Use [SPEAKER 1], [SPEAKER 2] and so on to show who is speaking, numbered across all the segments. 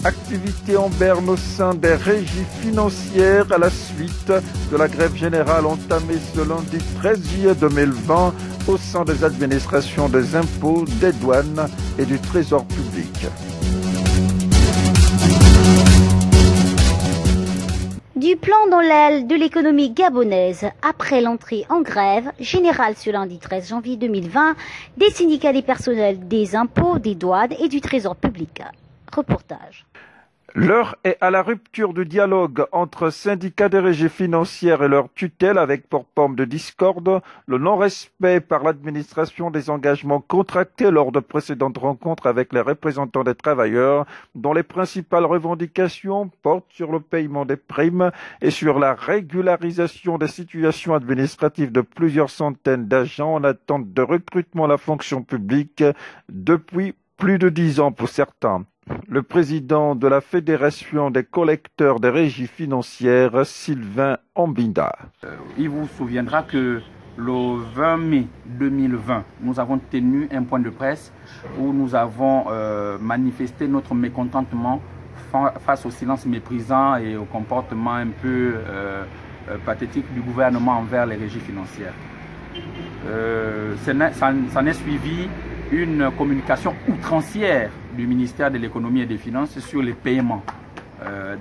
[SPEAKER 1] Activité en berne au sein des régies financières à la suite de la grève générale entamée ce lundi 13 juillet 2020 au sein des administrations des impôts, des douanes et du trésor public.
[SPEAKER 2] Du plomb dans l'aile de l'économie gabonaise après l'entrée en grève générale ce lundi 13 janvier 2020 des syndicats des personnels des impôts, des douanes et du trésor public. Reportage.
[SPEAKER 1] L'heure est à la rupture du dialogue entre syndicats des régies financières et leur tutelle avec pour pomme de discorde le non-respect par l'administration des engagements contractés lors de précédentes rencontres avec les représentants des travailleurs dont les principales revendications portent sur le paiement des primes et sur la régularisation des situations administratives de plusieurs centaines d'agents en attente de recrutement à la fonction publique depuis plus de 10 ans pour certains. Le président de la Fédération des collecteurs des régies financières, Sylvain Ambinda.
[SPEAKER 3] Il vous souviendra que le 20 mai 2020, nous avons tenu un point de presse où nous avons manifesté notre mécontentement face au silence méprisant et au comportement un peu pathétique du gouvernement envers les régies financières. Ça n'est suivi une communication outrancière du ministère de l'économie et des finances sur les paiements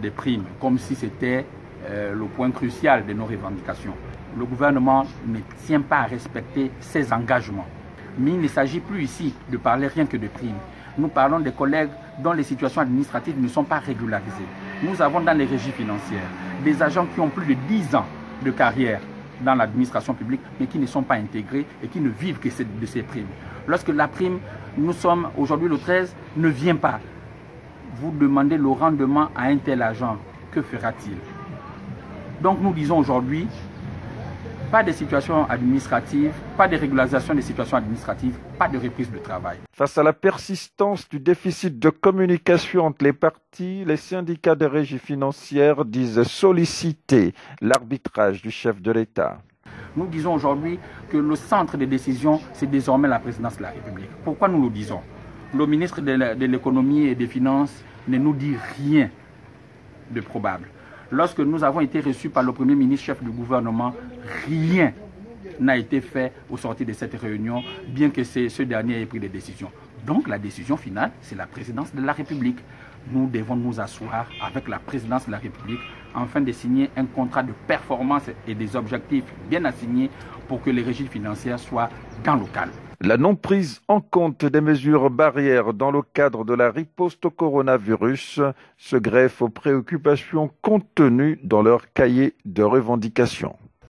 [SPEAKER 3] des primes, comme si c'était le point crucial de nos revendications. Le gouvernement ne tient pas à respecter ses engagements. Mais il ne s'agit plus ici de parler rien que de primes. Nous parlons des collègues dont les situations administratives ne sont pas régularisées. Nous avons dans les régies financières des agents qui ont plus de 10 ans de carrière dans l'administration publique, mais qui ne sont pas intégrés et qui ne vivent que de ces primes. Lorsque la prime, nous sommes aujourd'hui le 13, ne vient pas, vous demandez le rendement à un tel agent, que fera-t-il? Donc nous disons aujourd'hui, pas de situation administrative, pas de régularisation des situations administratives, pas de reprise de travail.
[SPEAKER 1] Face à la persistance du déficit de communication entre les parties, les syndicats des régies financières disent solliciter l'arbitrage du chef de l'État.
[SPEAKER 3] Nous disons aujourd'hui que le centre des décisions, c'est désormais la présidence de la République. Pourquoi nous le disons? Le ministre de l'économie et des finances ne nous dit rien de probable. Lorsque nous avons été reçus par le Premier ministre, chef du gouvernement, rien n'a été fait au sortir de cette réunion, bien que ce dernier ait pris des décisions. Donc la décision finale, c'est la présidence de la République. Nous devons nous asseoir avec la présidence de la République afin de signer un contrat de performance et des objectifs bien assignés pour que les régies financières soient dans le calme.
[SPEAKER 1] La non-prise en compte des mesures barrières dans le cadre de la riposte au coronavirus se greffe aux préoccupations contenues dans leur cahier de revendications.